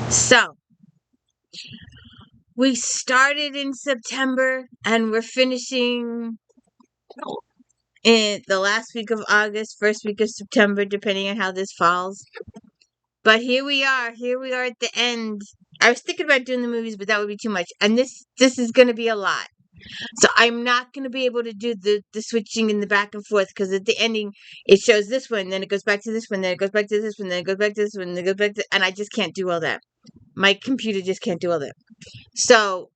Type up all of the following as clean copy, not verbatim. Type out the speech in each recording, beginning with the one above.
So, we started in September and we're finishing in the last week of August, first week of September, depending on how this falls. But here we are. Here we are at the end. I was thinking about doing the movies, but that would be too much. And this is going to be a lot. So I'm not going to be able to do the switching in the back and forth because at the ending it shows this one, then it goes back to this one, then it goes back to this one, then it goes back to this one, then it goes back to, and I just can't do all that. My computer just can't do all that. So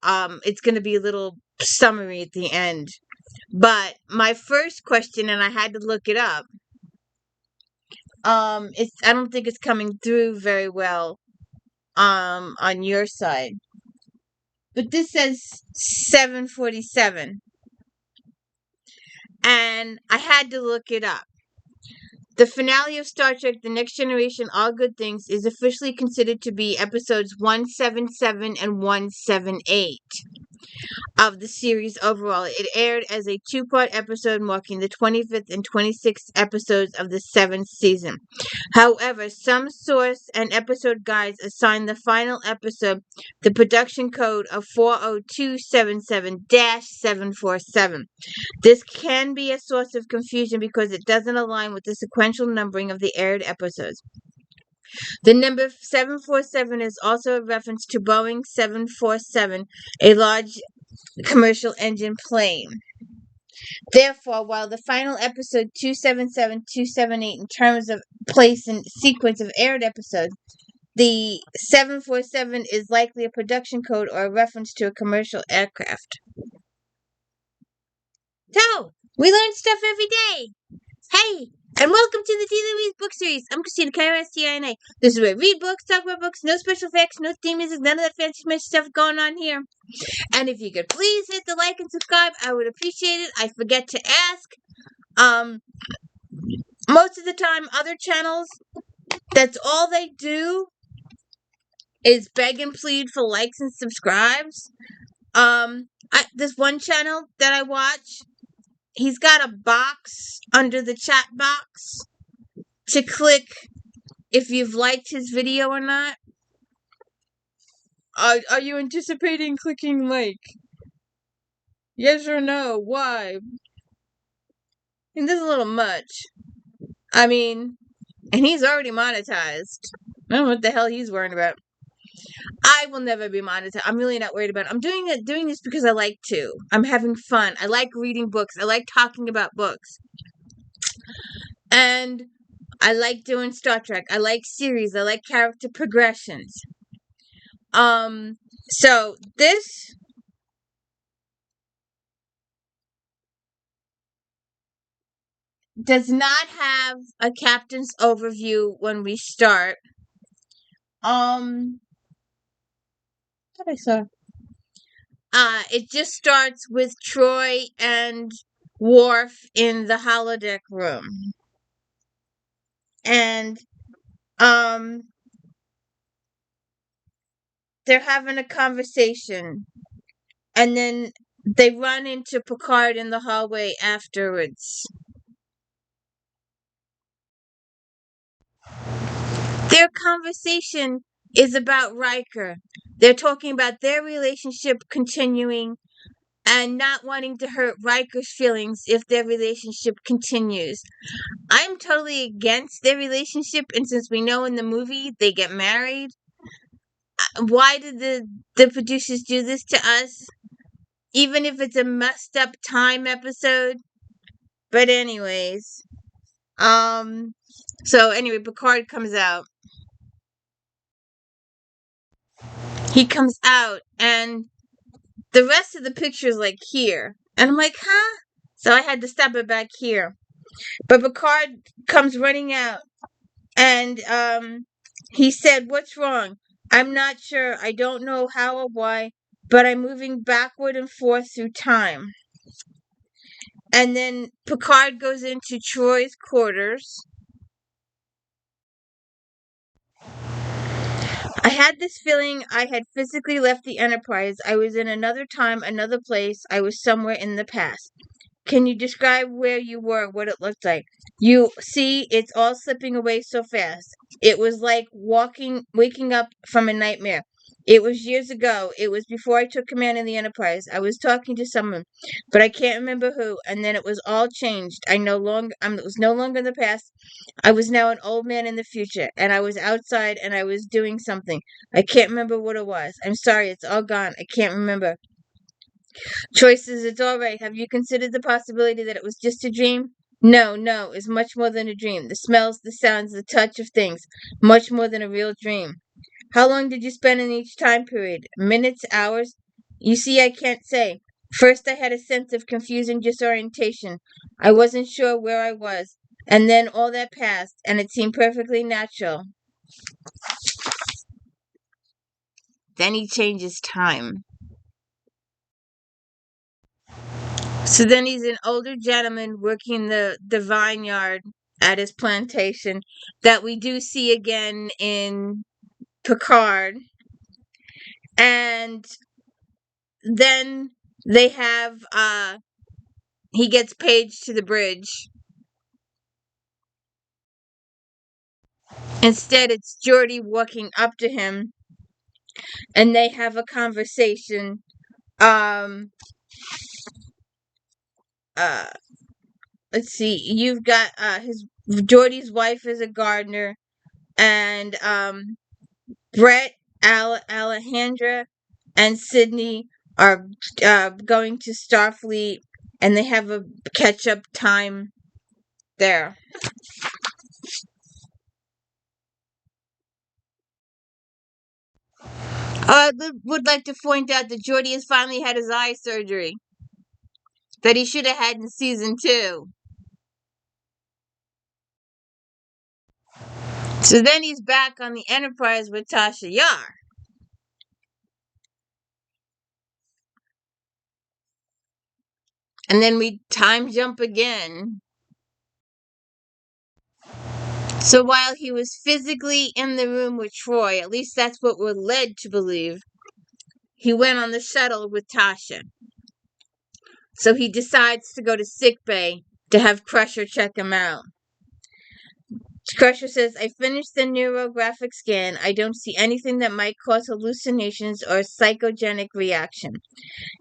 it's going to be a little summary at the end. But my first question, and I had to look it up. It's I don't think it's coming through very well on your side. But this says 747. And I had to look it up. The finale of Star Trek The Next Generation All Good Things is officially considered to be episodes 177 and 178 of the series overall. It aired as a two-part episode marking the 25th and 26th episodes of the 7th season. However, some source and episode guides assign the final episode the production code of 40277-747. This can be a source of confusion because it doesn't align with the sequential numbering of the aired episodes. The number 747 is also a reference to Boeing 747, a large commercial engine plane. Therefore, while the final episode 277-278 in terms of place and sequence of aired episodes, the 747 is likely a production code or a reference to a commercial aircraft. So, we learn stuff every day. Hey, and welcome to the Daily Reads book series. I'm Christina, K-R-S-T-I-N-A. This is where we read books, talk about books, no special effects, no theme music, none of that fancy schmancy stuff going on here. And if you could please hit the like and subscribe, I would appreciate it. I forget to ask. Most of the time, other channels, that's all they do is beg and plead for likes and subscribes. This one channel that I watch, he's got a box under the chat box to click if you've liked his video or not. Are you anticipating clicking like? Yes or no? Why? And this is a little much. I mean, and he's already monetized. I don't know what the hell he's worrying about. I will never be monetized. I'm really not worried about it. I'm doing this because I like to. I'm having fun. I like reading books. I like talking about books. And I like doing Star Trek. I like series. I like character progressions. So this does not have a captain's overview when we start. What I saw. It just starts with Troy and Worf in the holodeck room. And they're having a conversation. And then they run into Picard in the hallway afterwards. Their conversation is about Riker. They're talking about their relationship continuing and not wanting to hurt Riker's feelings if their relationship continues. I'm totally against their relationship, and since we know in the movie they get married, why did the producers do this to us? Even if it's a messed up time episode. But anyways. So anyway, Picard comes out. He comes out and the rest of the picture is like here. And I'm like, huh? So I had to stop it back here. But Picard comes running out. And he said, "What's wrong? I'm not sure. I don't know how or why, but I'm moving backward and forth through time." And then Picard goes into Troy's quarters. I had this feeling I had physically left the Enterprise. I was in another time, another place. I was somewhere in the past. Can you describe where you were, what it looked like? You see, it's all slipping away so fast. It was like waking up from a nightmare. It was years ago. It was before I took command of the Enterprise. I was talking to someone, but I can't remember who. And then it was all changed. It was no longer in the past. I was now an old man in the future, and I was outside and I was doing something. I can't remember what it was. I'm sorry, it's all gone. I can't remember. Choices, it's all right. Have you considered the possibility that it was just a dream? No, no, it's much more than a dream. The smells, the sounds, the touch of things, much more than a real dream. How long did you spend in each time period? Minutes, hours? You see, I can't say. First, I had a sense of confusing disorientation. I wasn't sure where I was. And then all that passed, and it seemed perfectly natural. Then he changes time. So then he's an older gentleman working the vineyard at his plantation that we do see again in Picard. And then they have he gets paged to the bridge. Instead it's Geordi walking up to him and they have a conversation. Um uh let's see, you've got his Geordi's wife is a gardener, and Brett, Alejandra, and Sydney are going to Starfleet, and they have a catch-up time there. I would like to point out that Geordi has finally had his eye surgery that he should have had in season 2. So then he's back on the Enterprise with Tasha Yar. And then we time jump again. So while he was physically in the room with Troy, at least that's what we're led to believe, he went on the shuttle with Tasha. So he decides to go to sickbay to have Crusher check him out. Crusher says, I finished the neurographic scan. I don't see anything that might cause hallucinations or psychogenic reaction.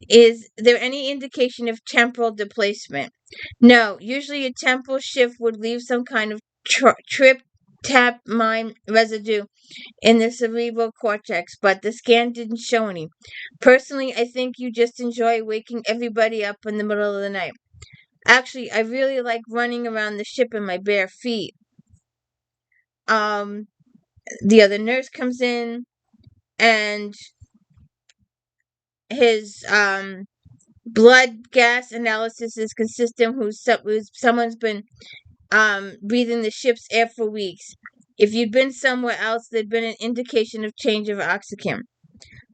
Is there any indication of temporal displacement? No, usually a temporal shift would leave some kind of tryptophan residue in the cerebral cortex, but the scan didn't show any. Personally, I think you just enjoy waking everybody up in the middle of the night. Actually, I really like running around the ship in my bare feet. The other nurse comes in, and his blood gas analysis is consistent who's someone's been breathing the ship's air for weeks. If you'd been somewhere else, there'd been an indication of change of oxygen.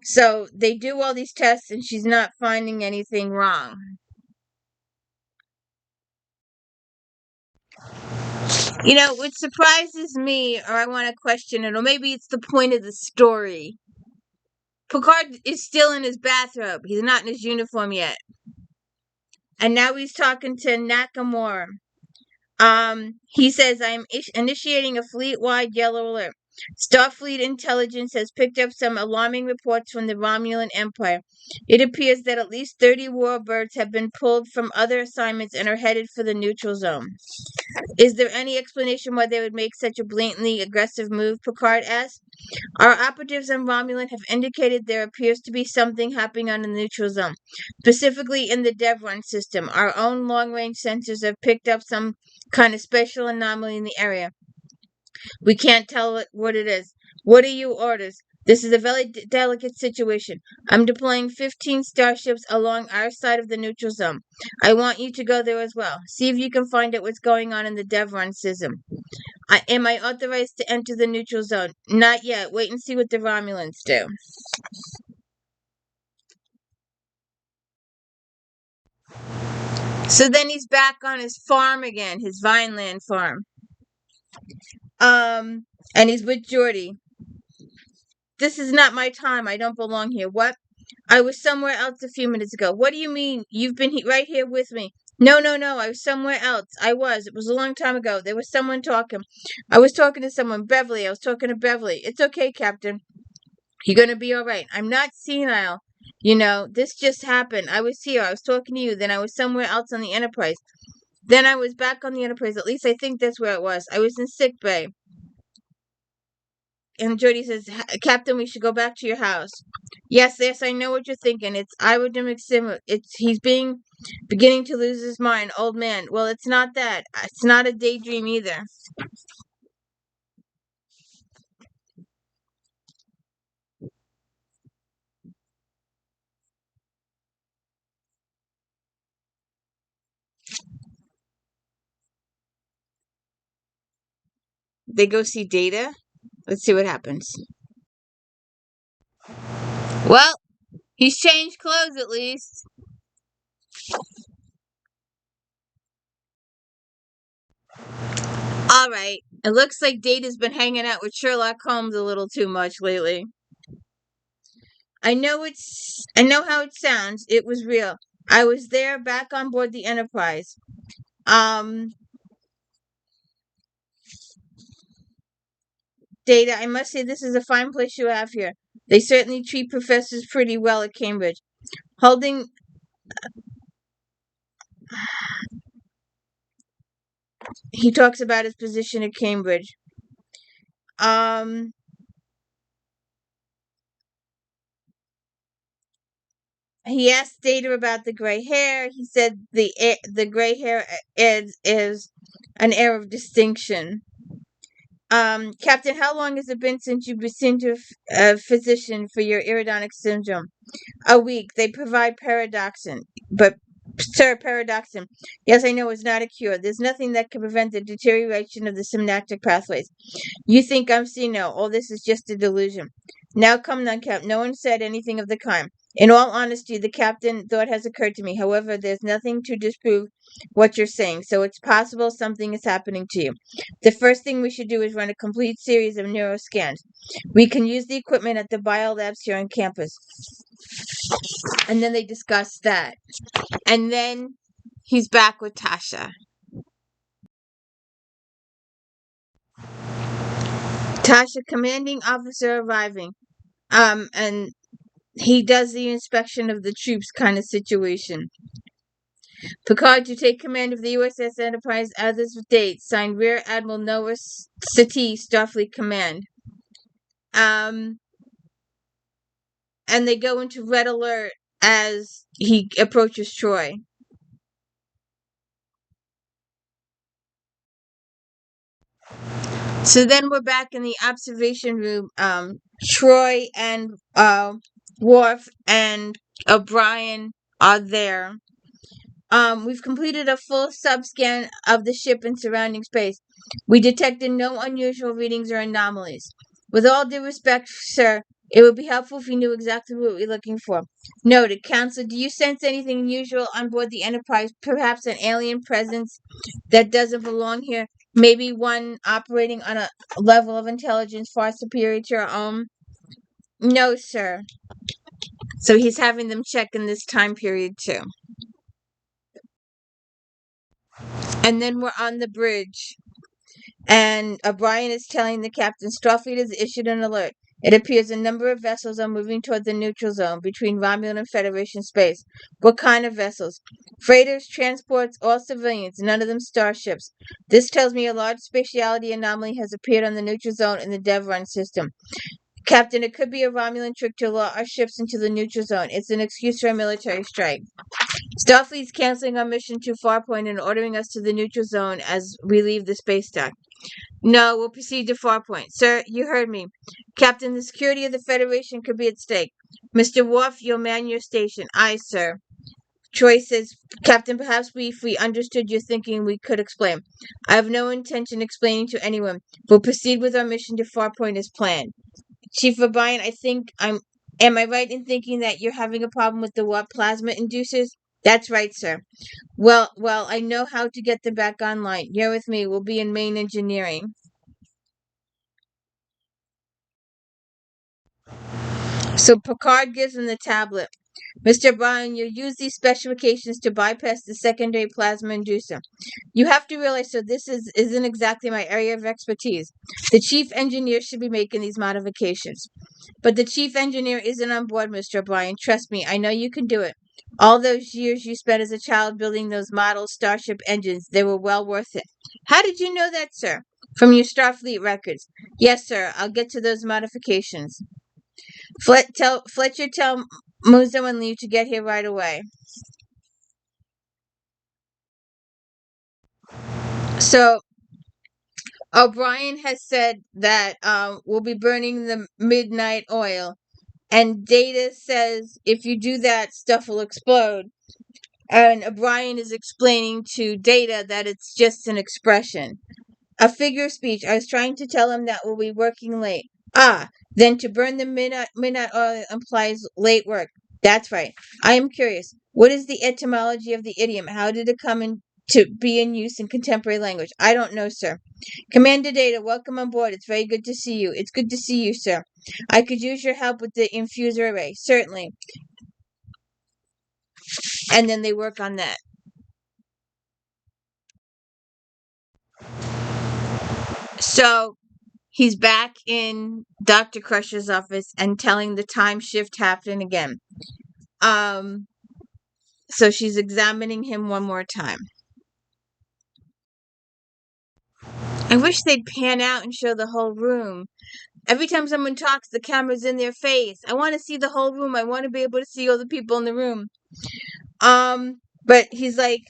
So they do all these tests, and she's not finding anything wrong. You know, what surprises me, or I want to question it, or maybe it's the point of the story. Picard is still in his bathrobe. He's not in his uniform yet. And now he's talking to Nakamura. He says, I'm initiating a fleet-wide yellow alert. Starfleet intelligence has picked up some alarming reports from the Romulan Empire. It appears that at least 30 warbirds have been pulled from other assignments and are headed for the neutral zone. Is there any explanation why they would make such a blatantly aggressive move? Picard asked. Our operatives on Romulan have indicated there appears to be something happening on the neutral zone, specifically in the Devron system. Our own long-range sensors have picked up some kind of special anomaly in the area. We can't tell what it is. What are your orders? This is a very delicate situation. I'm deploying 15 starships along our side of the neutral zone. I want you to go there as well. See if you can find out what's going on in the Devron system. Am I authorized to enter the neutral zone? Not yet. Wait and see what the Romulans do. So then he's back on his farm again, his Vineland farm. And he's with Geordi. This is not my time. I don't belong here. What? I was somewhere else a few minutes ago. What do you mean? You've been right here with me. No, no, no. I was somewhere else. It was a long time ago. There was someone talking. I was talking to someone. Beverly. I was talking to Beverly. It's okay, Captain. You're going to be all right. I'm not senile. This just happened. I was here. I was talking to you. Then I was somewhere else on the Enterprise. Then I was back on the Enterprise. At least I think that's where it was. I was in sick bay. And Jody says, Captain, we should go back to your house. Yes, yes, I know what you're thinking. It's iodimic sim. He's beginning to lose his mind, old man. Well, it's not that. It's not a daydream either. They go see Data. Let's see what happens. Well, he's changed clothes at least. All right. It looks like Data's been hanging out with Sherlock Holmes a little too much lately. I know how it sounds. It was real. I was there back on board the Enterprise. Um Data, I must say this is a fine place you have here. They certainly treat professors pretty well at Cambridge. Holding he talks about his position at Cambridge. Um he asked Data about the gray hair. He said the gray hair is an air of distinction. Captain, how long has it been since you've been seen to a physician for your iridonic syndrome? A week. They provide paradoxin, but sir, paradoxin. Yes, I know it's not a cure. There's nothing that can prevent the deterioration of the synaptic pathways. You think I'm senile. All this is just a delusion. Now come on, Cap. No one said anything of the kind. In all honesty, the captain thought has occurred to me. However, there's nothing to disprove what you're saying, so it's possible something is happening to you. The first thing we should do is run a complete series of neuroscans. We can use the equipment at the biolabs here on campus. And then they discuss that. And then he's back with Tasha. Tasha, commanding officer arriving. And he does the inspection of the troops kind of situation. Picard to take command of the USS Enterprise as of date. Signed Rear Admiral Noah Satie, Starfleet Command. And they go into red alert as he approaches Troy. So then we're back in the observation room. Troy and Worf and O'Brien are there. We've completed a full sub-scan of the ship and surrounding space. We detected no unusual readings or anomalies. With all due respect, sir, it would be helpful if you knew exactly what we're looking for. Noted. Counselor, do you sense anything unusual on board the Enterprise? Perhaps an alien presence that doesn't belong here? Maybe one operating on a level of intelligence far superior to our own? No, sir. So he's having them check in this time period too. And then we're on the bridge. And O'Brien is telling the captain Starfleet has issued an alert. It appears a number of vessels are moving toward the neutral zone between Romulan and Federation space. What kind of vessels? Freighters, transports, all civilians, none of them starships. This tells me a large spatiality anomaly has appeared on the neutral zone in the Devron system. Captain, it could be a Romulan trick to lure our ships into the neutral zone. It's an excuse for a military strike. Starfleet's canceling our mission to Farpoint and ordering us to the neutral zone as we leave the space dock. No, we'll proceed to Farpoint. Sir, you heard me. Captain, the security of the Federation could be at stake. Mr. Worf, you'll man your station. Aye, sir. Troy says, Captain, perhaps if we understood your thinking, we could explain. I have no intention explaining to anyone. We'll proceed with our mission to Farpoint as planned. Chief O'Brien, am I right in thinking that you're having a problem with the warp plasma inducers? That's right, sir. Well, I know how to get them back online. You're with me. We'll be in main engineering. So Picard gives him the tablet. Mr. O'Brien, you use these specifications to bypass the secondary plasma inducer. You have to realize, so isn't exactly my area of expertise. The chief engineer should be making these modifications. But the chief engineer isn't on board, Mr. O'Brien. Trust me, I know you can do it. All those years you spent as a child building those model Starship engines, they were well worth it. How did you know that, sir? From your Starfleet records. Yes, sir, I'll get to those modifications. Fletcher, tell Muzo and Liu to get here right away. So, O'Brien has said that we'll be burning the midnight oil. And Data says if you do that, stuff will explode. And O'Brien is explaining to Data that it's just an expression. A figure of speech. I was trying to tell him that we'll be working late. Ah, then to burn the midnight oil implies late work. That's right. I am curious. What is the etymology of the idiom? How did it come to be in use in contemporary language? I don't know, sir. Commander Data, welcome on board. It's very good to see you. It's good to see you, sir. I could use your help with the infuser array. Certainly. And then they work on that. So he's back in Dr. Crusher's office and telling the time shift happened again. So she's examining him one more time. I wish they'd pan out and show the whole room. Every time someone talks, the camera's in their face. I want to see the whole room. I want to be able to see all the people in the room. But he's like,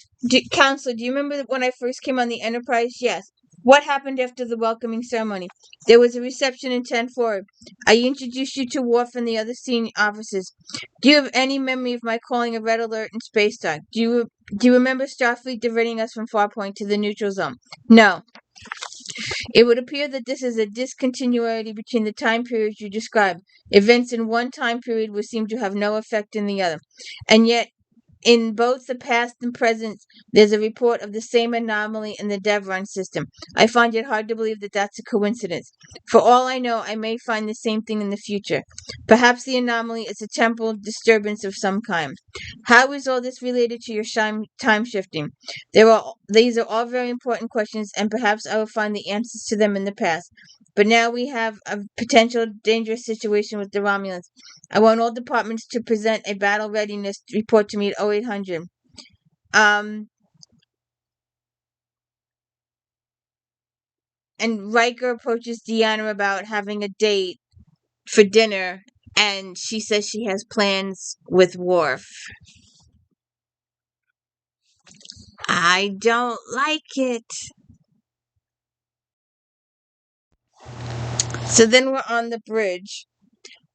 Counselor, do you remember when I first came on the Enterprise? Yes. What happened after the welcoming ceremony? There was a reception in 10 forward. I introduced you to Worf and the other senior officers. Do you have any memory of my calling a red alert in space dock? Do you remember Starfleet diverting us from Farpoint to the neutral zone? No. It would appear that this is a discontinuity between the time periods you describe. Events in one time period would seem to have no effect in the other. And yet, in both the past and present, there's a report of the same anomaly in the Devron system. I find it hard to believe that that's a coincidence. For all I know, I may find the same thing in the future. Perhaps the anomaly is a temporal disturbance of some kind. How is all this related to your time shifting? These are all very important questions, and perhaps I will find the answers to them in the past. But now we have a potential dangerous situation with the Romulans. I want all departments to present a battle readiness report to me at 0800. And Riker approaches Deanna about having a date for dinner, and she says she has plans with Worf. I don't like it. So then we're on the bridge.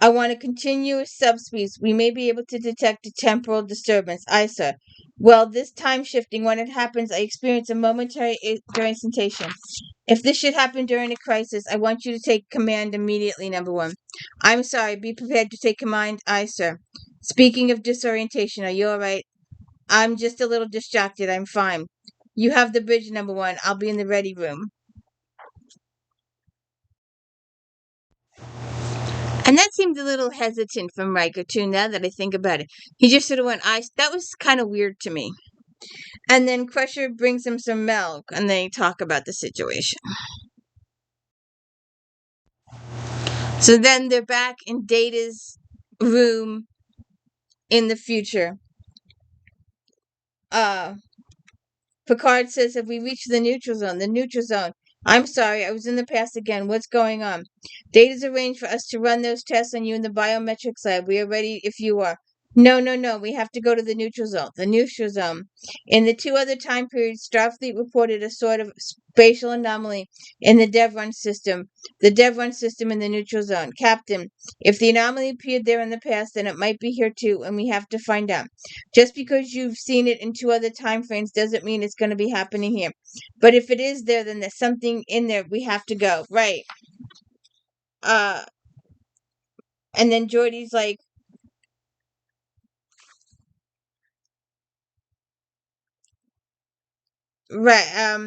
I want a continuous subspace. We may be able to detect a temporal disturbance. Aye, sir. Well, this time shifting, when it happens, I experience a momentary disorientation. If this should happen during a crisis, I want you to take command immediately, number one. I'm sorry. Be prepared to take command. Aye, sir. Speaking of disorientation, are you all right? I'm just a little distracted. I'm fine. You have the bridge, number one. I'll be in the ready room. And that seemed a little hesitant from Riker, too, now that I think about it. He just sort of went, that was kind of weird to me. And then Crusher brings him some milk, and they talk about the situation. So then they're back in Data's room in the future. Picard says, have we reached the neutral zone? The neutral zone. I'm sorry, I was in the past again. What's going on? Data's arranged for us to run those tests on you in the biometrics lab. We are ready if you are. No. We have to go to the neutral zone. The neutral zone. In the two other time periods, Starfleet reported a sort of spatial anomaly in the Devron system. The Devron system in the neutral zone. Captain, if the anomaly appeared there in the past, then it might be here too, and we have to find out. Just because you've seen it in two other time frames doesn't mean it's going to be happening here. But if it is there, then there's something in there. We have to go. Right. And then Geordi's like, right,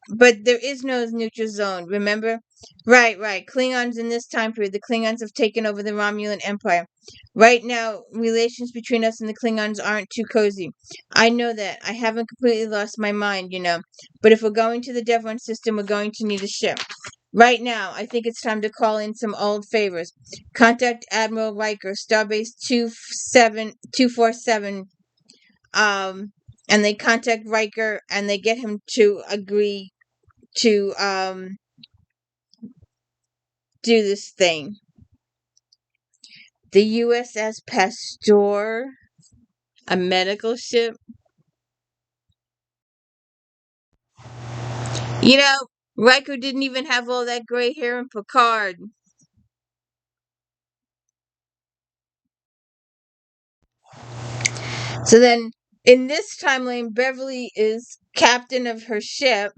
but there is no neutral zone, remember? Right, right. Klingons in this time period, the Klingons have taken over the Romulan Empire. Right now, relations between us and the Klingons aren't too cozy. I know that. I haven't completely lost my mind, you know. But if we're going to the Devon system, we're going to need a ship. Right now, I think it's time to call in some old favors. Contact Admiral Riker, Starbase 247, and they contact Riker and they get him to agree to do this thing. The USS Pasteur, a medical ship. You know, Riker didn't even have all that gray hair in Picard. So then, in this timeline, Beverly is captain of her ship.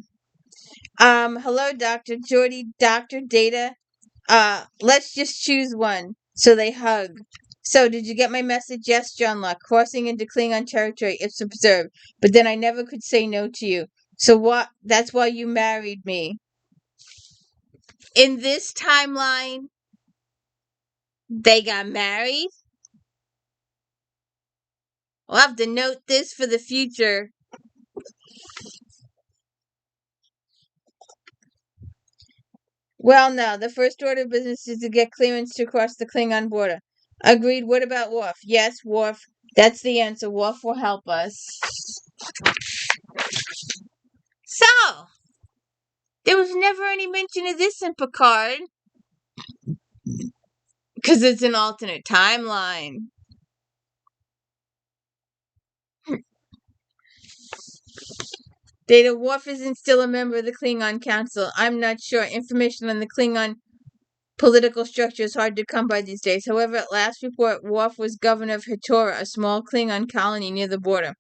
Hello, Dr. Geordi, Dr. Data. Let's just choose one. So they hug. So, did you get my message? Yes, John Locke. Crossing into Klingon territory, it's observed. But then I never could say no to you. So what? That's why you married me. In this timeline, they got married. We'll have to note this for the future. Well, no. The first order of business is to get clearance to cross the Klingon border. Agreed. What about Worf? Yes, Worf. That's the answer. Worf will help us. So, there was never any mention of this in Picard. Because it's an alternate timeline. Data, Worf isn't still a member of the Klingon Council. I'm not sure. Information on the Klingon political structure is hard to come by these days. However, at last report, Worf was governor of Hitora, a small Klingon colony near the border.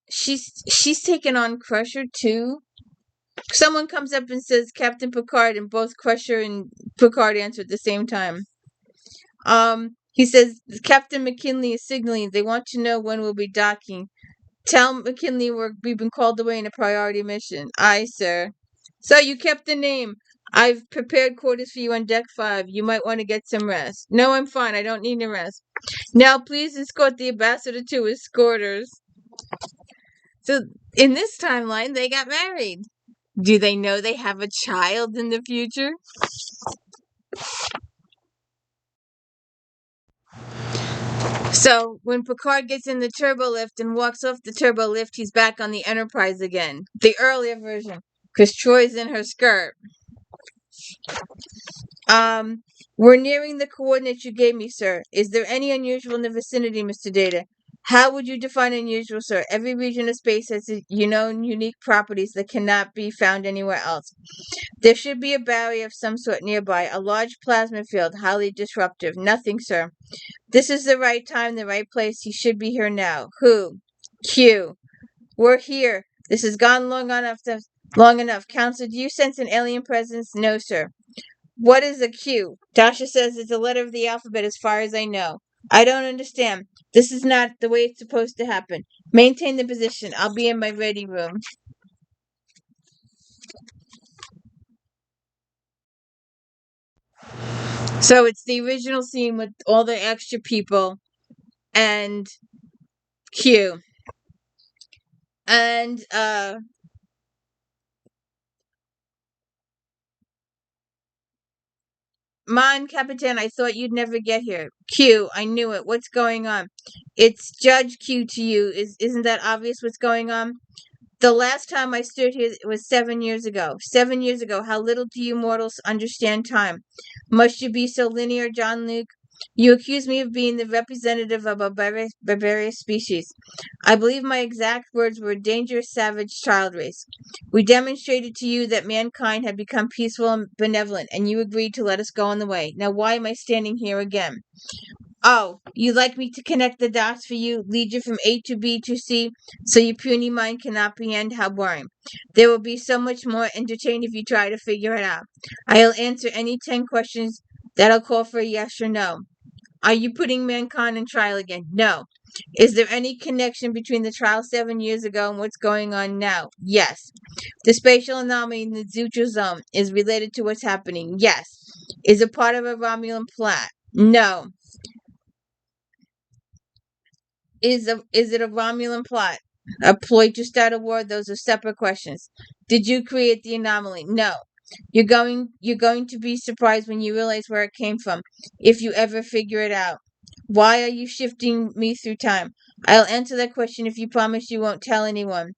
She's taken on Crusher too. Someone comes up and says Captain Picard, and both Crusher and Picard answer at the same time. He says Captain McKinley is signaling. They want to know when we'll be docking. Tell McKinley we've been called away in a priority mission. Aye, sir. So you kept the name. I've prepared quarters for you on deck 5. You might want to get some rest. No, I'm fine. I don't need a rest. Now, please escort the ambassador to his quarters. So, in this timeline, they got married. Do they know they have a child in the future? So, when Picard gets in the turbo lift and walks off the turbo lift, he's back on the Enterprise again. The earlier version. Because Troy's in her skirt. We're nearing the coordinates you gave me, sir. Is there any unusual in the vicinity, Mr. Data? How would you define unusual, sir? Every region of space has unique properties that cannot be found anywhere else. There should be a barrier of some sort nearby, a large plasma field, highly disruptive. Nothing, sir. This is the right time, the right place. He should be here now. Who? Q. We're here. This has gone long enough. Counselor, do you sense an alien presence? No, sir. What is a Q? Dasha says it's a letter of the alphabet as far as I know. I don't understand. This is not the way it's supposed to happen. Maintain the position. I'll be in my ready room. So it's the original scene with all the extra people and Q. And Mon Capitan, I thought you'd never get here. Q, I knew it. What's going on? It's Judge Q to you. Isn't that obvious what's going on? The last time I stood here was 7 years ago. 7 years ago. How little do you mortals understand time? Must you be so linear, John Luke? You accuse me of being the representative of a barbarous species. I believe my exact words were a dangerous, savage child race. We demonstrated to you that mankind had become peaceful and benevolent, and you agreed to let us go on the way. Now why am I standing here again? Oh, you'd like me to connect the dots for you, lead you from A to B to C, so your puny mind can apprehend? How boring. There will be so much more entertaining if you try to figure it out. I'll answer any 10 questions that'll call for a yes or no. Are you putting mankind on trial again? No. Is there any connection between the trial 7 years ago and what's going on now? Yes. The spatial anomaly in the neutral zone is related to what's happening? Yes. Is it part of a Romulan plot? No. Is it a Romulan plot? A ploy to start a war? Those are separate questions. Did you create the anomaly? No. You're going to be surprised when you realize where it came from, if you ever figure it out. Why are you shifting me through time? I'll answer that question if you promise you won't tell anyone.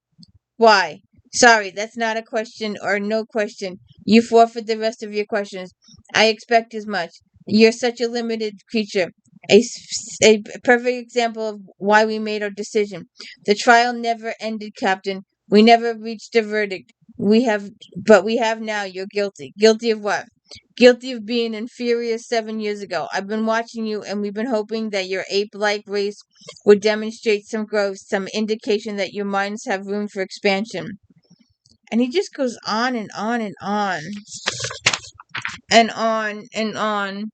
Why? Sorry, that's not a question or no question. You forfeit the rest of your questions. I expect as much. You're such a limited creature. A perfect example of why we made our decision. The trial never ended, Captain. We never reached a verdict. But we have now. You're guilty. Guilty of what? Guilty of being inferior 7 years ago. I've been watching you, and we've been hoping that your ape-like race would demonstrate some growth, some indication that your minds have room for expansion. And he just goes on and on and on. And on and on.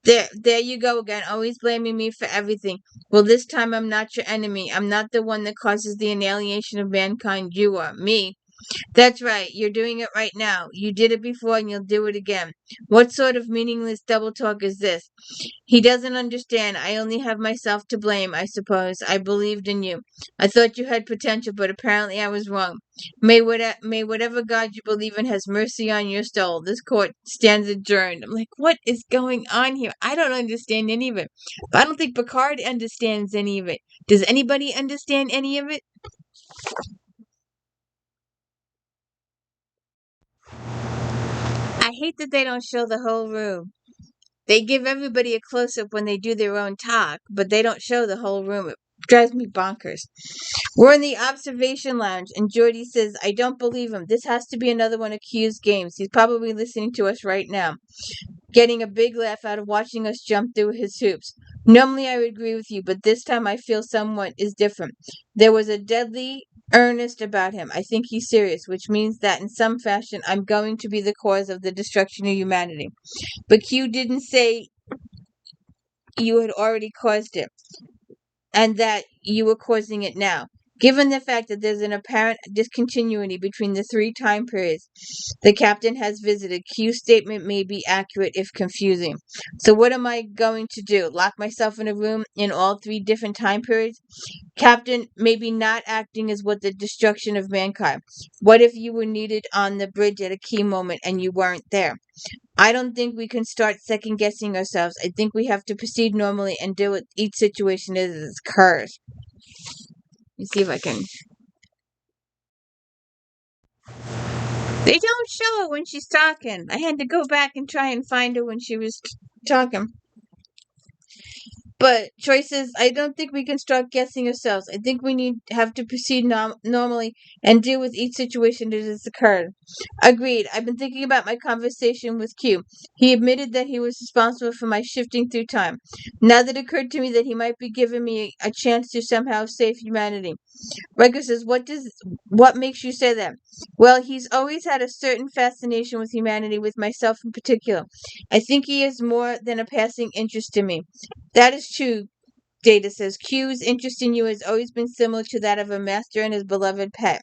There you go again, always blaming me for everything. Well, this time I'm not your enemy. I'm not the one that causes the annihilation of mankind. You are. Me. That's right. You're doing it right now. You did it before and you'll do it again. What sort of meaningless double talk is this? He doesn't understand. I only have myself to blame, I suppose. I believed in you. I thought you had potential, but apparently I was wrong. May whatever God you believe in has mercy on your soul. This court stands adjourned. I'm like, what is going on here? I don't understand any of it. But I don't think Picard understands any of it. Does anybody understand any of it? I hate that they don't show the whole room. They give everybody a close up when they do their own talk, but they don't show the whole room. It drives me bonkers. We're in the observation lounge, and Jordy says, I don't believe him. This has to be another one of Q's games. He's probably listening to us right now, getting a big laugh out of watching us jump through his hoops. Normally I would agree with you, but this time I feel someone is different. There was a deadly earnest about him. I think he's serious, which means that in some fashion I'm going to be the cause of the destruction of humanity. But Q didn't say you had already caused it, and that you were causing it now. Given the fact that there's an apparent discontinuity between the three time periods the captain has visited, Q's statement may be accurate if confusing. So what am I going to do? Lock myself in a room in all three different time periods? Captain, maybe not acting is what the destruction of mankind. What if you were needed on the bridge at a key moment and you weren't there? I don't think we can start second guessing ourselves. I think we have to proceed normally and deal with each situation as it occurs. Let me see if I can. They don't show her when she's talking. I had to go back and try and find her when she was talking. But choices, I don't think we can start guessing ourselves. I think we have to proceed normally and deal with each situation as it's occurred. Agreed. I've been thinking about my conversation with Q. He admitted that he was responsible for my shifting through time. Now that it occurred to me that he might be giving me a chance to somehow save humanity. Riker says, what makes you say that? Well, he's always had a certain fascination with humanity, with myself in particular. I think he has more than a passing interest in me. That is true, Data says. Q's interest in you has always been similar to that of a master and his beloved pet.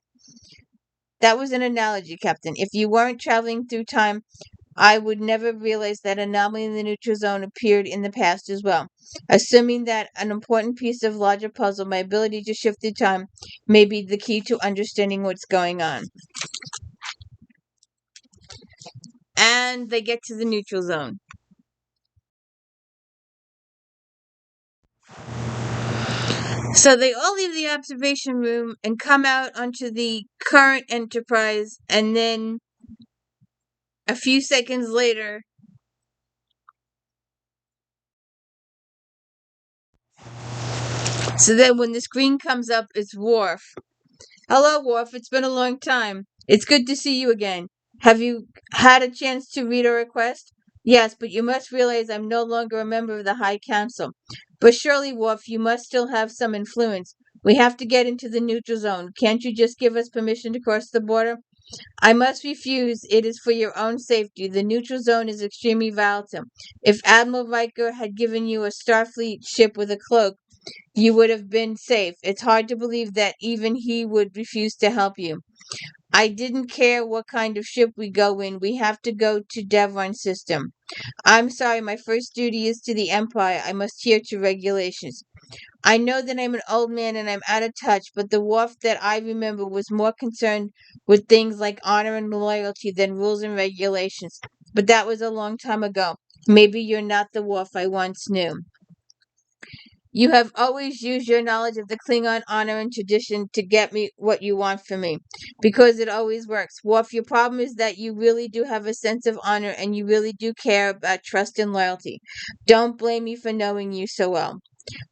That was an analogy, Captain. If you weren't traveling through time, I would never realize that anomaly in the neutral zone appeared in the past as well. Assuming that an important piece of larger puzzle, my ability to shift through time, may be the key to understanding what's going on. And they get to the neutral zone. So they all leave the observation room and come out onto the current Enterprise, and then a few seconds later, so then when the screen comes up, it's Worf. Hello, Worf. It's been a long time. It's good to see you again. Have you had a chance to read a request? Yes, but you must realize I'm no longer a member of the High Council. But surely, Worf, you must still have some influence. We have to get into the neutral zone. Can't you just give us permission to cross the border? I must refuse. It is for your own safety. The neutral zone is extremely volatile. If Admiral Riker had given you a Starfleet ship with a cloak, you would have been safe. It's hard to believe that even he would refuse to help you. I didn't care what kind of ship we go in. We have to go to Devon system. I'm sorry, my first duty is to the Empire. I must adhere to regulations. I know that I'm an old man and I'm out of touch, but the Worf that I remember was more concerned with things like honor and loyalty than rules and regulations. But that was a long time ago. Maybe you're not the Worf I once knew. You have always used your knowledge of the Klingon honor and tradition to get me what you want from me, because it always works. Worf, your problem is that you really do have a sense of honor and you really do care about trust and loyalty. Don't blame me for knowing you so well.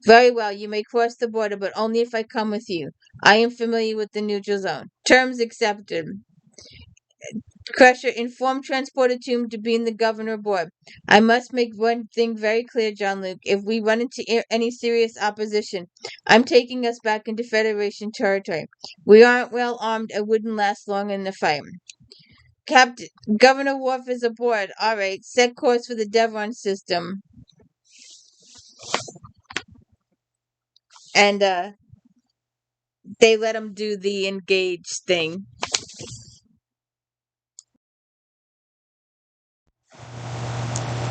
Very well, you may cross the border, but only if I come with you. I am familiar with the neutral zone. Terms accepted. Crusher, inform Transporter Tomb to bring the governor aboard. I must make one thing very clear, John Luke. If we run into any serious opposition, I'm taking us back into Federation territory. We aren't well armed and wouldn't last long in the fight. Captain, Governor Worf is aboard. All right, set course for the Devon system. And they let him do the engage thing.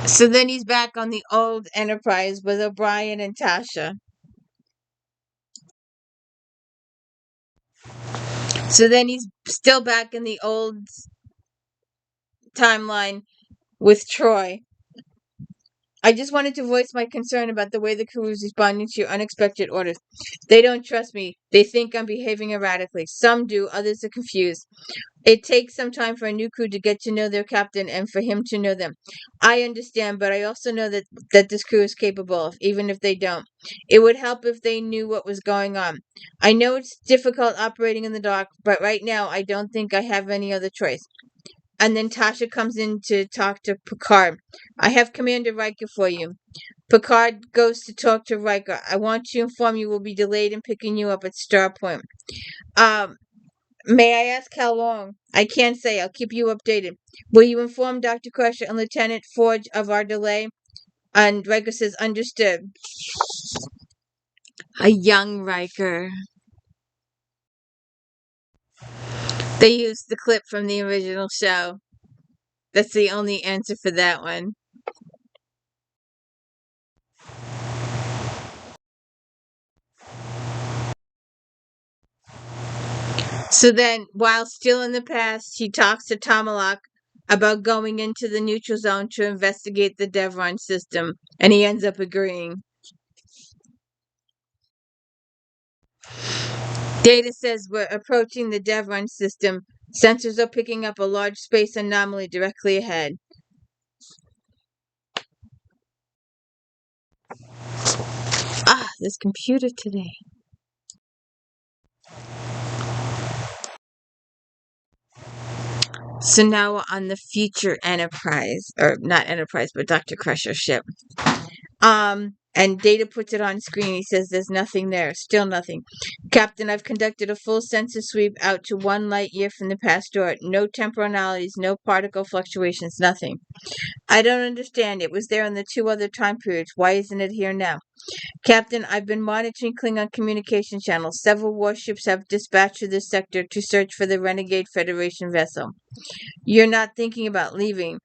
So then he's back on the old Enterprise with O'Brien and Tasha. So then he's still back in the old timeline with Troy. I just wanted to voice my concern about the way the crew is responding to your unexpected orders. They don't trust me. They think I'm behaving erratically. Some do, others are confused. It takes some time for a new crew to get to know their captain and for him to know them. I understand, but I also know that this crew is capable of, even if they don't. It would help if they knew what was going on. I know it's difficult operating in the dark, but right now I don't think I have any other choice. And then Tasha comes in to talk to Picard. I have Commander Riker for you. Picard goes to talk to Riker. I want to inform you we'll be delayed in picking you up at Starpoint. May I ask how long? I can't say. I'll keep you updated. Will you inform Dr. Crusher and Lieutenant Forge of our delay? And Riker says, understood. A young Riker. They used the clip from the original show. That's the only answer for that one. So then, while still in the past, he talks to Tomalak about going into the neutral zone to investigate the Devon system, and he ends up agreeing. Data says we're approaching the Devon system. Sensors are picking up a large space anomaly directly ahead. This computer today. So now we're on the future Enterprise, or not Enterprise, but Dr. Crusher's ship. And Data puts it on screen. He says there's nothing there. Still nothing. Captain, I've conducted a full sensor sweep out to 1 light year from the past door. No temporalities, no particle fluctuations, nothing. I don't understand. It was there in the 2 other time periods. Why isn't it here now? Captain, I've been monitoring Klingon communication channels. Several warships have dispatched to this sector to search for the renegade Federation vessel. You're not thinking about leaving.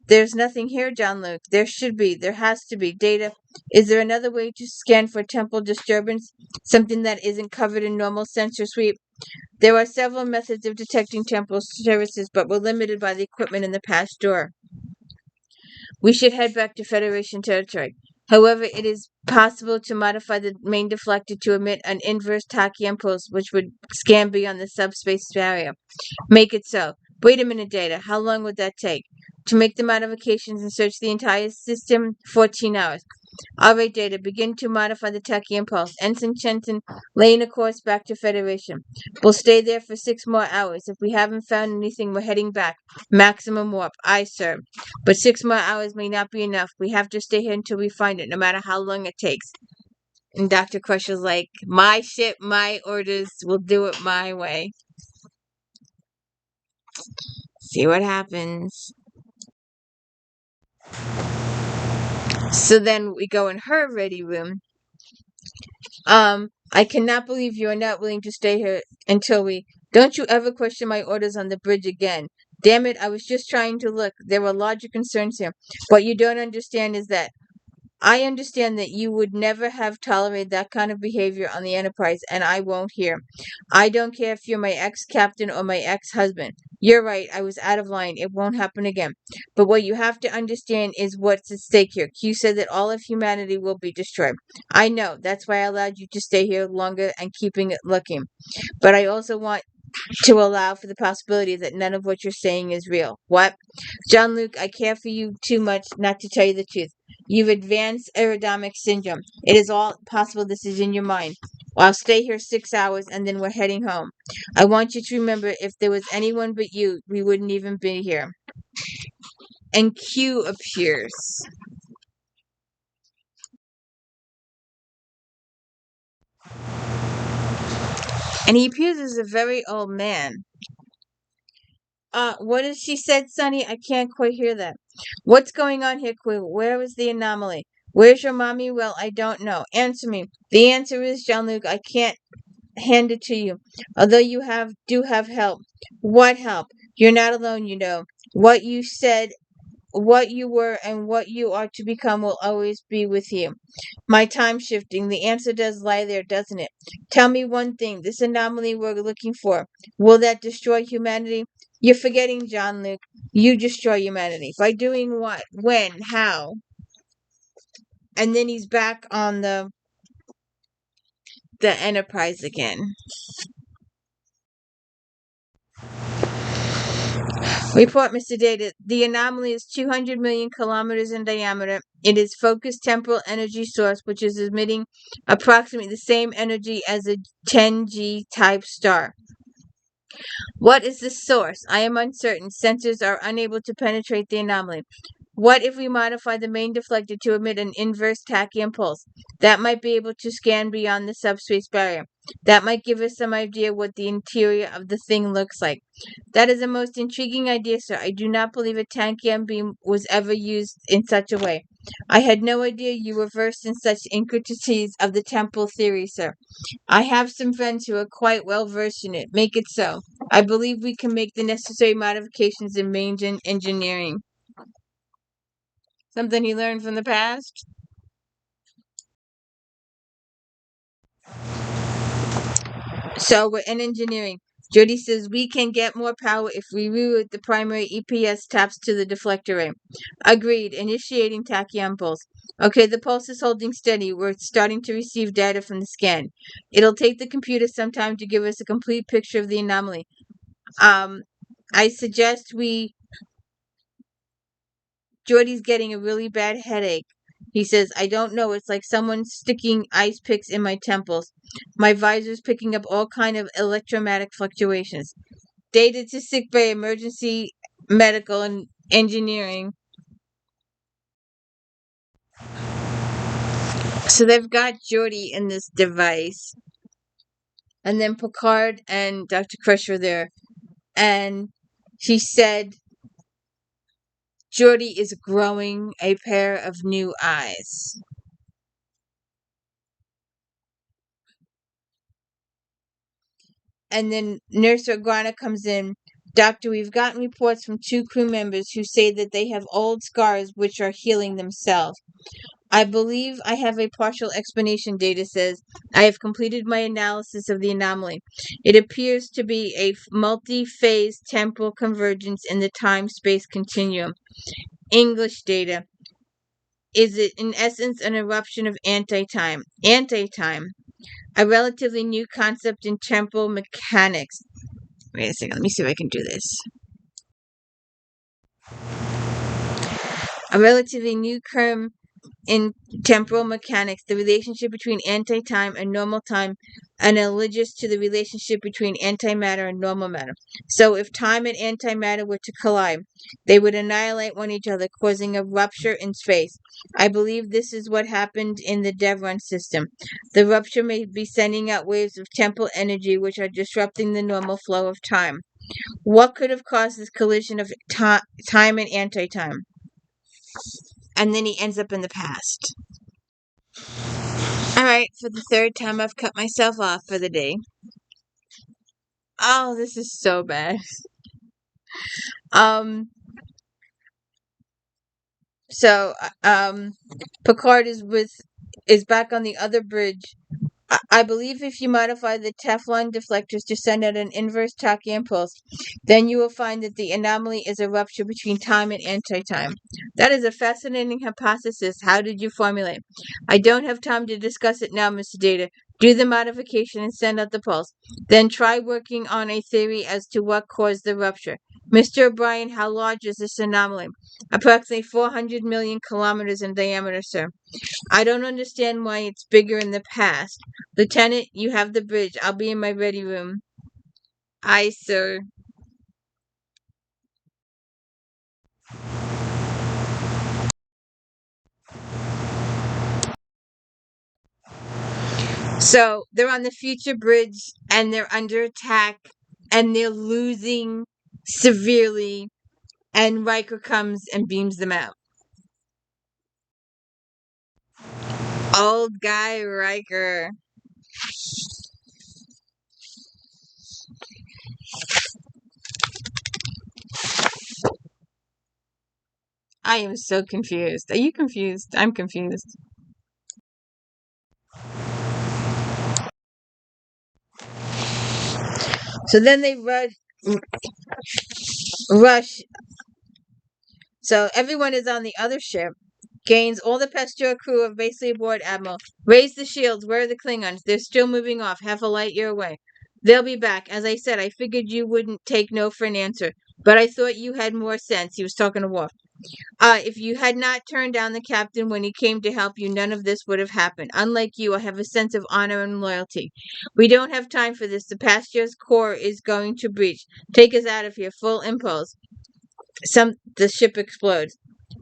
There's nothing here, John Luke. There should be. There has to be. Data, is there another way to scan for temporal disturbance? Something that isn't covered in normal sensor sweep? There are several methods of detecting temporal services, but we're limited by the equipment in the past door. We should head back to Federation territory. However, it is possible to modify the main deflector to emit an inverse tachyon pulse, which would scan beyond the subspace barrier. Make it so. Wait a minute, Data. How long would that take? To make the modifications and search the entire system, 14 hours. All right, Data. Begin to modify the tachyon pulse. Ensign Chenton, laying a course back to Federation. We'll stay there for 6 more hours. If we haven't found anything, we're heading back. Maximum warp. Aye, sir. But 6 more hours may not be enough. We have to stay here until we find it, no matter how long it takes. And Dr. Crusher's like, my ship, my orders, will do it my way. See what happens. So then we go in her ready room. I cannot believe you are not willing to stay here until we. Don't you ever question my orders on the bridge again. Damn it, I was just trying to look. There were larger concerns here. What you don't understand is that I understand that you would never have tolerated that kind of behavior on the Enterprise, and I won't here. I don't care if you're my ex-captain or my ex-husband. You're right, I was out of line. It won't happen again. But what you have to understand is what's at stake here. Q said that all of humanity will be destroyed. I know. That's why I allowed you to stay here longer and keeping it looking. But I also want to allow for the possibility that none of what you're saying is real. What? Jean-Luc, I care for you too much not to tell you the truth. You've advanced aerodynamic syndrome. It is all possible this is in your mind. Well, I'll stay here 6 hours and then we're heading home. I want you to remember if there was anyone but you, we wouldn't even be here. And Q appears. And he appears as a very old man. What did she said, Sonny? I can't quite hear that. What's going on here, Quill? Where is the anomaly? Where's your mommy? Well, I don't know. Answer me. The answer is, Jean-Luc, I can't hand it to you. Although you do have help. What help? You're not alone, you know. What you said, what you were, and what you are to become will always be with you. My time shifting. The answer does lie there, doesn't it? Tell me one thing. This anomaly we're looking for, will that destroy humanity? You're forgetting, Jean-Luc. You destroy humanity. By doing what? When? How? And then he's back on the Enterprise again. Report, Mr. Data. The anomaly is 200 million kilometers in diameter. It is focused temporal energy source, which is emitting approximately the same energy as a 10G type star. What is the source? I am uncertain. Sensors are unable to penetrate the anomaly. What if we modify the main deflector to emit an inverse tachyon pulse? That might be able to scan beyond the subspace barrier. That might give us some idea what the interior of the thing looks like. That is a most intriguing idea, sir. I do not believe a tachyon beam was ever used in such a way. I had no idea you were versed in such intricacies of the temporal theory, sir. I have some friends who are quite well versed in it. Make it so. I believe we can make the necessary modifications in main engineering. Something he learned from the past? So we're in engineering. Jody says we can get more power if we reroute the primary EPS taps to the deflector array. Agreed. Initiating tachyon pulse. Okay, the pulse is holding steady. We're starting to receive data from the scan. It'll take the computer some time to give us a complete picture of the anomaly. I suggest we. Jordy's getting a really bad headache. He says, I don't know. It's like someone sticking ice picks in my temples. My visor's picking up all kind of electromagnetic fluctuations. Data to sick bay, emergency medical and engineering. So they've got Jordy in this device. And then Picard and Dr. Crusher are there. And she said, Jordy is growing a pair of new eyes. And then Nurse Organa comes in. Doctor, we've gotten reports from 2 crew members who say that they have old scars which are healing themselves. I believe I have a partial explanation, Data says. I have completed my analysis of the anomaly. It appears to be a multi-phase temporal convergence in the time-space continuum. English Data. Is it in essence an eruption of anti-time? Anti-time. A relatively new concept in temporal mechanics. Wait a second, let me see if I can do this. A relatively new in temporal mechanics the relationship between anti-time and normal time analogous to the relationship between antimatter and normal matter. So if time and antimatter were to collide, they would annihilate one another, causing a rupture in space. I believe this is what happened in the Devron system. The rupture may be sending out waves of temporal energy which are disrupting the normal flow of time. What could have caused this collision of time and anti-time? And then he ends up in the past. All right, for the third time, I've cut myself off for the day. Oh, this is so bad. Um, so, Picard is back on the other bridge. I believe if you modify the Teflon deflectors to send out an inverse tachyon pulse, then you will find that the anomaly is a rupture between time and anti-time. That is a fascinating hypothesis. How did you formulate? I don't have time to discuss it now, Mr. Data. Do the modification and send out the pulse. Then try working on a theory as to what caused the rupture. Mr. O'Brien, how large is this anomaly? Approximately 400 million kilometers in diameter, sir. I don't understand why it's bigger in the past. Lieutenant, you have the bridge. I'll be in my ready room. Aye, sir. So they're on the future bridge and they're under attack and they're losing severely. And Riker comes and beams them out. Old guy Riker. I am so confused. Are you confused? I'm confused. So then they rush. So everyone is on the other ship. Gains all the Pasteur crew are basically aboard, Admiral. Raise the shields. Where are the Klingons? They're still moving off, half a light year away. They'll be back. As I said, I figured you wouldn't take no for an answer, but I thought you had more sense. He was talking to Worf. If you had not turned down the captain when he came to help you, none of this would have happened. Unlike you, I have a sense of honor and loyalty. We don't have time for this. The Pasteur's core is going to breach. Take us out of here. Full impulse. The ship explodes.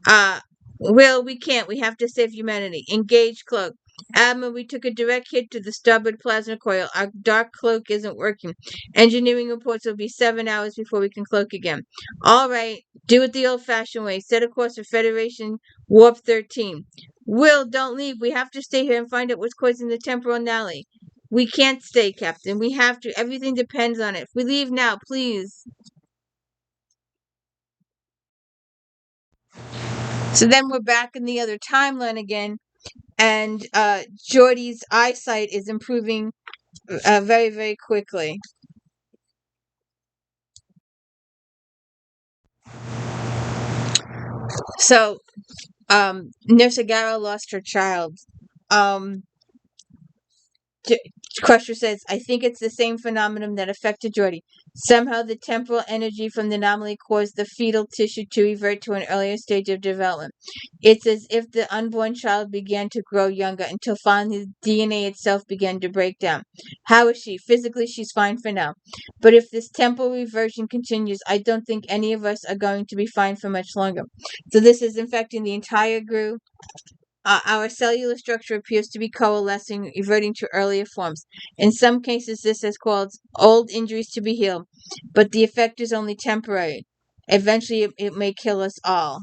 Uh, Will, we can't. We have to save humanity. Engage cloak. Admiral, we took a direct hit to the starboard plasma coil. Our dark cloak isn't working. Engineering reports will be 7 hours before we can cloak again. All right, do it the old-fashioned way. Set a course for Federation Warp 13. Will, don't leave. We have to stay here and find out what's causing the temporal anomaly. We can't stay, Captain. We have to. Everything depends on it. If we leave now, please. So then we're back in the other timeline again, and Geordi's eyesight is improving very, very quickly. So, Nurse Agara lost her child. Um, Crusher says, I think it's the same phenomenon that affected Geordi. Somehow the temporal energy from the anomaly caused the fetal tissue to revert to an earlier stage of development. It's as if the unborn child began to grow younger until finally the DNA itself began to break down. How is she? Physically, she's fine for now. But if this temporal reversion continues, I don't think any of us are going to be fine for much longer. So this is infecting the entire group. Our cellular structure appears to be coalescing, reverting to earlier forms. In some cases, this has caused old injuries to be healed, but the effect is only temporary. Eventually, it may kill us all.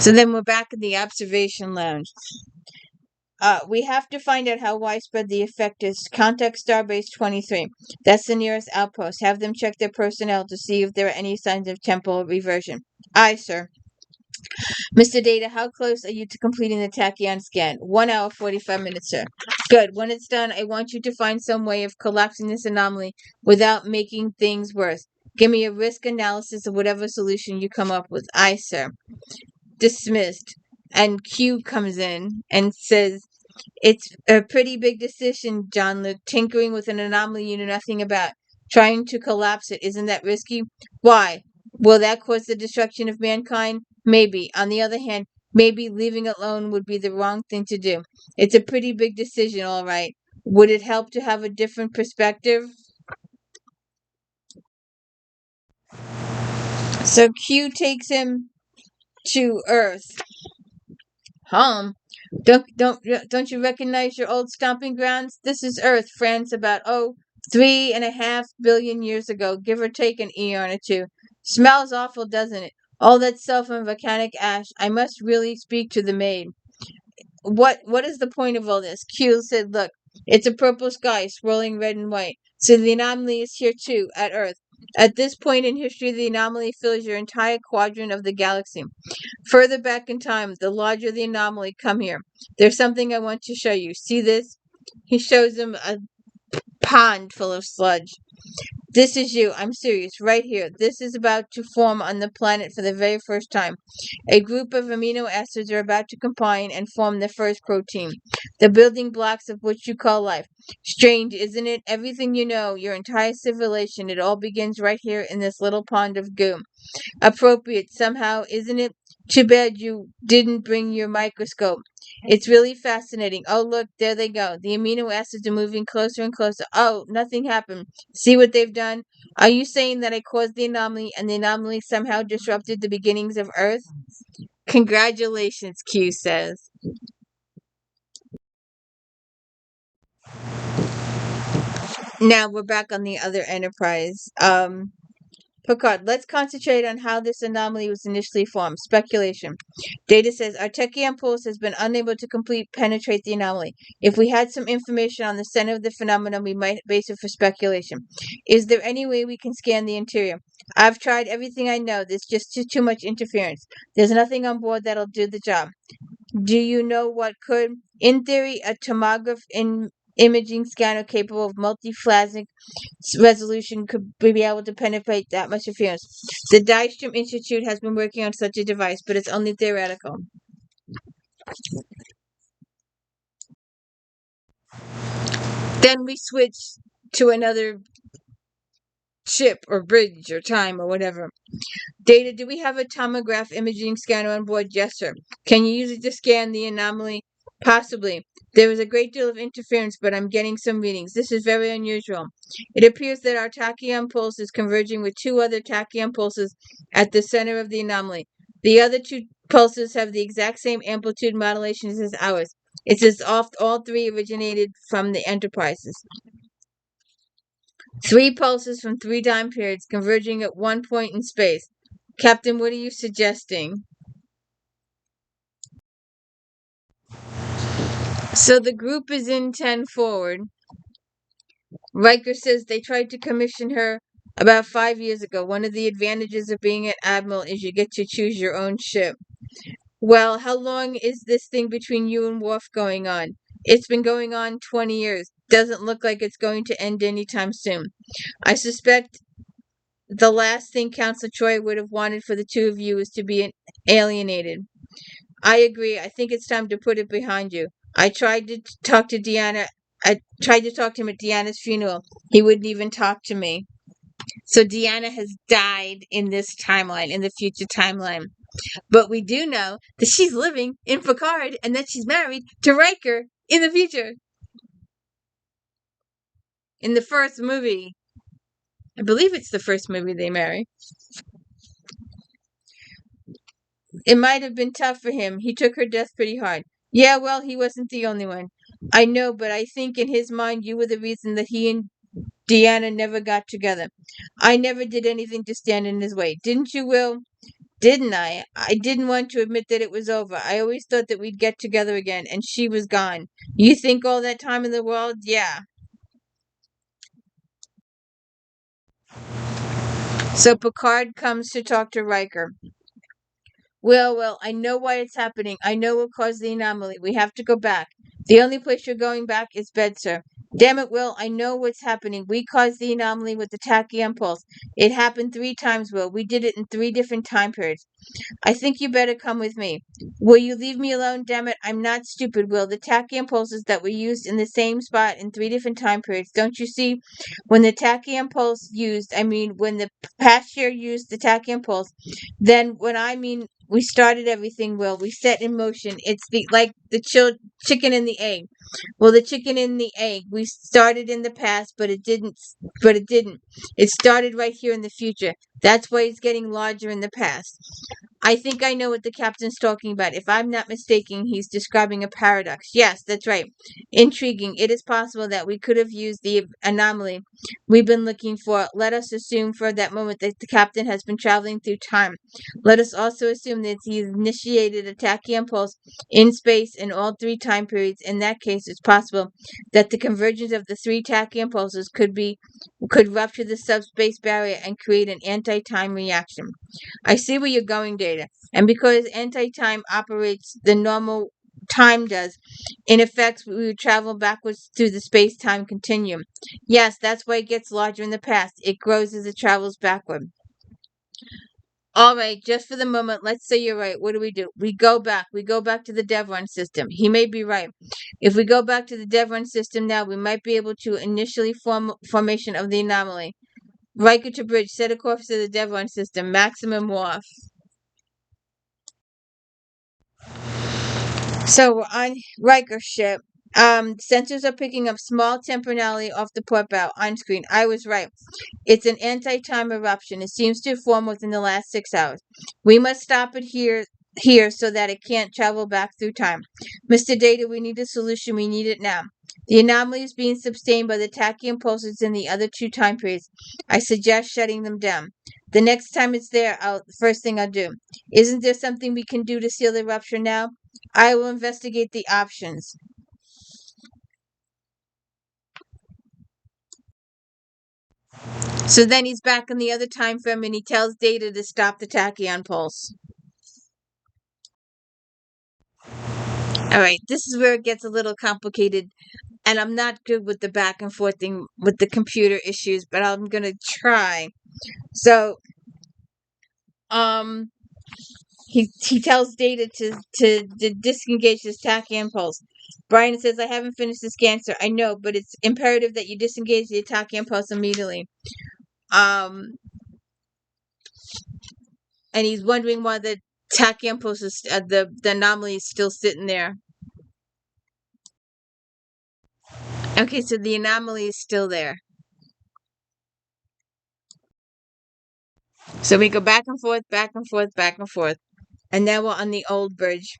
So then we're back in the observation lounge. We have to find out how widespread the effect is. Contact Starbase 23. That's the nearest outpost. Have them check their personnel to see if there are any signs of temporal reversion. Aye, sir. Mr. Data, how close are you to completing the tachyon scan? 1 hour, 45 minutes, sir. Good. When it's done, I want you to find some way of collapsing this anomaly without making things worse. Give me a risk analysis of whatever solution you come up with. Aye, sir. Dismissed. And Q comes in and says, it's a pretty big decision, John Luke. Tinkering with an anomaly you know nothing about. Trying to collapse it. Isn't that risky? Why? Will that cause the destruction of mankind? Maybe. On the other hand, maybe leaving it alone would be the wrong thing to do. It's a pretty big decision, all right. Would it help to have a different perspective? So Q takes him to Earth. Home. Don't you recognize your old stomping grounds? This is Earth, France, about 3.5 billion years ago, give or take an eon or two. Smells awful, doesn't it? All that sulfur and volcanic ash. I must really speak to the maid. What is the point of all this? Q said, look, it's a purple sky, swirling red and white. So the anomaly is here too, at Earth. At this point in history, the anomaly fills your entire quadrant of the galaxy. Further back in time, the larger the anomaly, come here. There's something I want to show you. See this? He shows him a pond full of sludge. This is you. I'm serious. Right here. This is about to form on the planet for the very first time. A group of amino acids are about to combine and form the first protein, the building blocks of what you call life. Strange, isn't it? Everything you know, your entire civilization, it all begins right here in this little pond of goo. Appropriate somehow, isn't it? Too bad you didn't bring your microscope. It's really fascinating. Oh, look, there they go. The amino acids are moving closer and closer. Oh, nothing happened. See what they've done? Are you saying that I caused the anomaly and the anomaly somehow disrupted the beginnings of Earth? Congratulations, Q says. Now we're back on the other Enterprise. Picard, let's concentrate on how this anomaly was initially formed. Speculation. Data says our Tachyon pulse has been unable to complete penetrate the anomaly. If we had some information on the center of the phenomenon, we might base it for speculation. Is there any way we can scan the interior? I've tried everything I know. There's just too much interference. There's nothing on board that'll do the job. Do you know what could? In theory, a tomograph imaging scanner capable of multi-phasic resolution could be able to penetrate that much interference. The Dystrom Institute has been working on such a device, but it's only theoretical. Then we switch to another ship or bridge or time or whatever. Data, do we have a tomograph imaging scanner on board? Yes, sir. Can you use it to scan the anomaly? Possibly. There is a great deal of interference, but I'm getting some readings. This is very unusual. It appears that our tachyon pulse is converging with two other tachyon pulses at the center of the anomaly. The other two pulses have the exact same amplitude modulations as ours. It's as if all three originated from the Enterprises. Three pulses from three time periods converging at one point in space. Captain, what are you suggesting? So the group is in 10 forward. Riker says they tried to commission her about 5 years ago. One of the advantages of being an admiral is you get to choose your own ship. Well, how long is this thing between you and Worf going on? It's been going on 20 years. Doesn't look like it's going to end anytime soon. I suspect the last thing Council Troy would have wanted for the two of you is to be alienated. I agree. I think it's time to put it behind you. I tried to talk to Deanna. I tried to talk to him at Deanna's funeral. He wouldn't even talk to me. So Deanna has died in this timeline, in the future timeline. But we do know that she's living in Picard and that she's married to Riker in the future. In the first movie. I believe it's the first movie they marry. It might have been tough for him. He took her death pretty hard. Yeah, well, he wasn't the only one. I know, but I think in his mind you were the reason that he and Deanna never got together. I never did anything to stand in his way. Didn't you, Will? Didn't I? I didn't want to admit that it was over. I always thought that we'd get together again, and she was gone. You think all that time in the world? Yeah. So Picard comes to talk to Riker. Well, I know why it's happening. I know what caused the anomaly. We have to go back. The only place you're going back is bed, sir. Damn it, Will, I know what's happening. We caused the anomaly with the tachyon pulse. It happened 3 times, Will. We did it in 3 different time periods. I think you better come with me. Will you leave me alone? Damn it, I'm not stupid, Will. The tachyon pulses that were used in the same spot in 3 different time periods. Don't you see? When the tachyon pulse used, I mean, when the pasture used the tachyon pulse, then when I mean we started everything, Will. We set in motion. It's like the chicken and the egg. Well, the chicken and the egg. We started in the past, but it didn't. But it didn't. It started right here in the future. That's why it's getting larger in the past. I think I know what the captain's talking about. If I'm not mistaken, he's describing a paradox. Yes, that's right. Intriguing. It is possible that we could have used the anomaly we've been looking for. Let us assume for that moment that the captain has been traveling through time. Let us also assume that he's initiated a tachyon pulse in space in all 3 time periods. In that case, it's possible that the convergence of the 3 tachyon pulses could rupture the subspace barrier and create an anti-time reaction. I see where you're going, Data. And because anti-time operates the normal time does, in effect, we would travel backwards through the space-time continuum. Yes, that's why it gets larger in the past. It grows as it travels backward. All right, just for the moment, let's say you're right. What do? We go back. We go back to the Devron system. He may be right. If we go back to the Devron system now, we might be able to initially formation of the anomaly. Riker to bridge, set a course to the Devron system, maximum warp. So we're on Riker's ship. Sensors are picking up small temporality off the port bow on screen. I was right. It's an anti-time eruption. It seems to have formed within the last 6 hours. We must stop it here so that it can't travel back through time. Mr. Data, we need a solution. We need it now. The anomaly is being sustained by the tachyon pulses in the other 2 time periods. I suggest shutting them down. The next time it's there, first thing I'll do. Isn't there something we can do to seal the rupture now? I will investigate the options. So then he's back in the other time frame and he tells Data to stop the tachyon pulse. All right, this is where it gets a little complicated, and I'm not good with the back and forth thing with the computer issues, but I'm gonna try. So, he tells Data to disengage this tachyon pulse. Brian says, "I haven't finished this scanner. I know, but it's imperative that you disengage the tachyon pulse immediately." And he's wondering why the tachyon pulse is the anomaly is still sitting there. Okay, so the anomaly is still there. So we go back and forth, back and forth, back and forth. And now we're on the old bridge.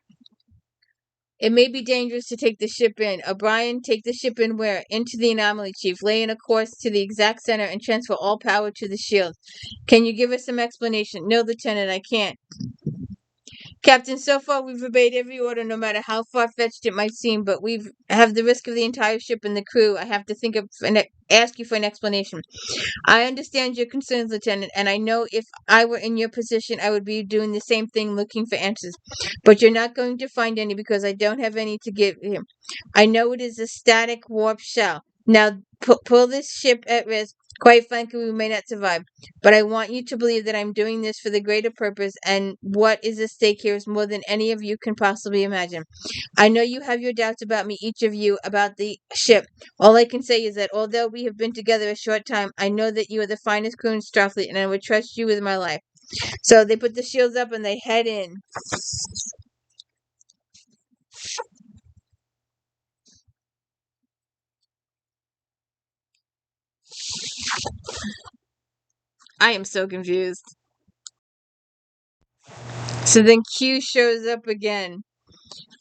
It may be dangerous to take the ship in. O'Brien, take the ship in where? Into the anomaly, Chief. Lay in a course to the exact center and transfer all power to the shield. Can you give us some explanation? No, Lieutenant, I can't. Captain, so far we've obeyed every order, no matter how far-fetched it might seem, but we have the risk of the entire ship and the crew. I have to think of and ask you for an explanation. I understand your concerns, Lieutenant, and I know if I were in your position, I would be doing the same thing, looking for answers. But you're not going to find any because I don't have any to give him. I know it is a static warp shell. Now, pull this ship at risk. Quite frankly, we may not survive. But I want you to believe that I'm doing this for the greater purpose, and what is at stake here is more than any of you can possibly imagine. I know you have your doubts about me, each of you, about the ship. All I can say is that although we have been together a short time, I know that you are the finest crew in Starfleet, and I would trust you with my life. So they put the shields up and they head in. I am so confused. So then Q shows up again.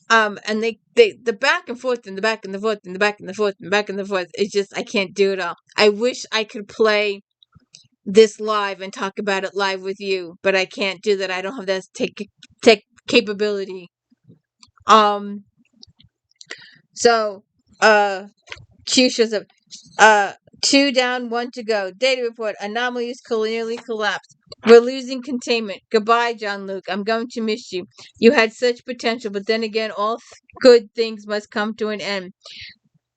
And they the back and forth and the back and the forth and the back and the forth and the back and the forth. It's just I can't do it all. I wish I could play this live and talk about it live with you, but I can't do that. I don't have that tech capability. So Q shows up. 2 down, 1 to go. Data report. Anomaly is nearly collapsed. We're losing containment. Goodbye, Jean-Luc. I'm going to miss you. You had such potential, but then again, all good things must come to an end.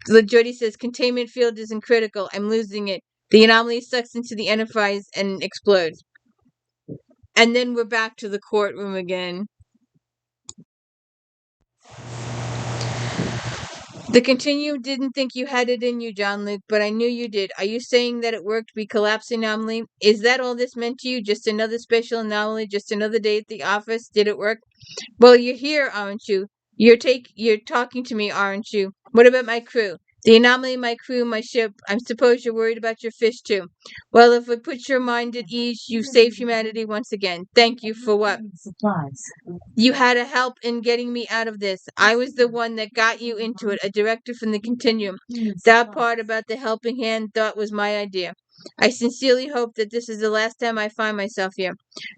Jody says, containment field isn't critical. I'm losing it. The anomaly sucks into the Enterprise and explodes. And then we're back to the courtroom again. The Continuum didn't think you had it in you, John Luke, but I knew you did. Are you saying that it worked? We collapsed the anomaly? Is that all this meant to you? Just another special anomaly? Just another day at the office? Did it work? Well, you're here, aren't you? You're talking to me, aren't you? What about my crew? The anomaly, my crew, my ship. I suppose you're worried about your fish too. Well, if it puts your mind at ease, you've saved humanity once again. Thank you for what? Supplies. You had a help in getting me out of this. I was the one that got you into it, a director from the Continuum. That part about the helping hand thought was my idea. I sincerely hope that this is the last time I find myself here.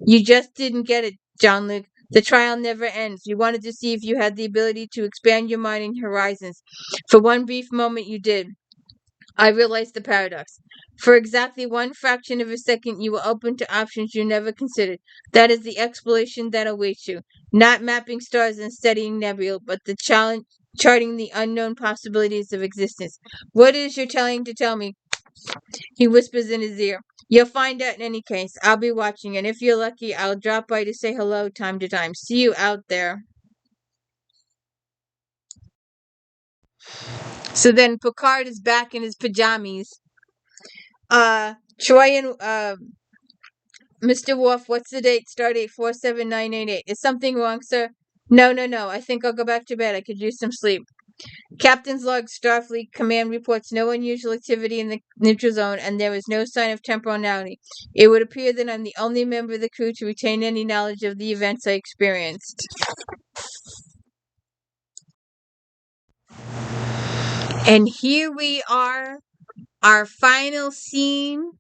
You just didn't get it, John Luke. The trial never ends. We wanted to see if you had the ability to expand your mind and horizons. For one brief moment, you did. I realized the paradox. For exactly one fraction of a second, you were open to options you never considered. That is the exploration that awaits you. Not mapping stars and studying nebula, but the challenge, charting the unknown possibilities of existence. What is you're trying to tell me? He whispers in his ear. You'll find out in any case. I'll be watching, and if you're lucky, I'll drop by to say hello time to time. See you out there. So then Picard is back in his pajamas. Troy and Mr. Worf, what's the date? Stardate 47988. Is something wrong, sir? No. I think I'll go back to bed. I could use some sleep. Captain's log, Starfleet command reports no unusual activity in the neutral zone, and there is no sign of temporality. It would appear that I'm the only member of the crew to retain any knowledge of the events I experienced. And here we are, our final scene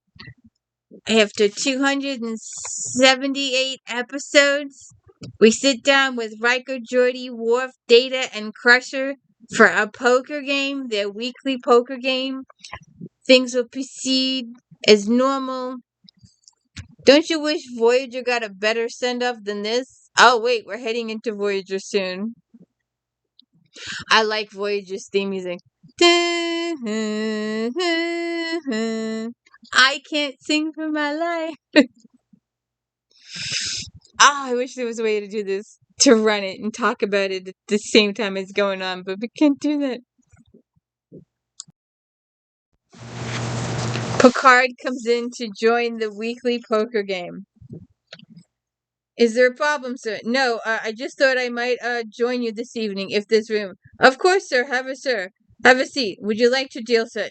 after 278 episodes. We sit down with Riker, Geordi, Worf, Data, and Crusher for a poker game, their weekly poker game. Things will proceed as normal. Don't you wish Voyager got a better send-off than this? Oh, wait, we're heading into Voyager soon. I like Voyager's theme music. I can't sing for my life. I wish there was a way to do this. To run it and talk about it at the same time it's going on, but we can't do that. Picard comes in to join the weekly poker game. Is there a problem, sir? No, I just thought I might join you this evening if there's room. Of course, sir. Have a seat. Would you like to deal, sir?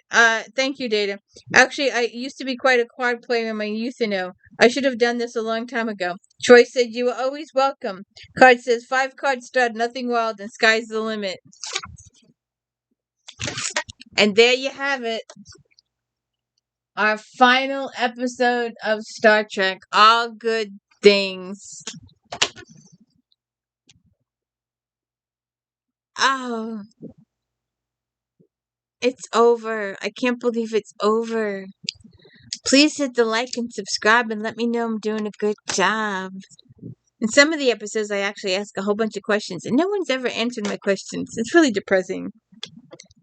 Thank you, Data. Actually, I used to be quite a card player in my youth, you know. I should have done this a long time ago. Troy said you were always welcome. Card says 5 card stud, nothing wild, and sky's the limit. And there you have it. Our final episode of Star Trek. All good things. Oh, it's over. I can't believe it's over. Please hit the like and subscribe and let me know I'm doing a good job. In some of the episodes, I actually ask a whole bunch of questions, and no one's ever answered my questions. It's really depressing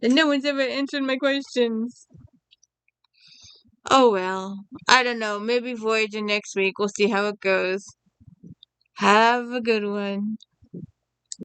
that no one's ever answered my questions. Oh well. I don't know. Maybe Voyager next week. We'll see how it goes. Have a good one.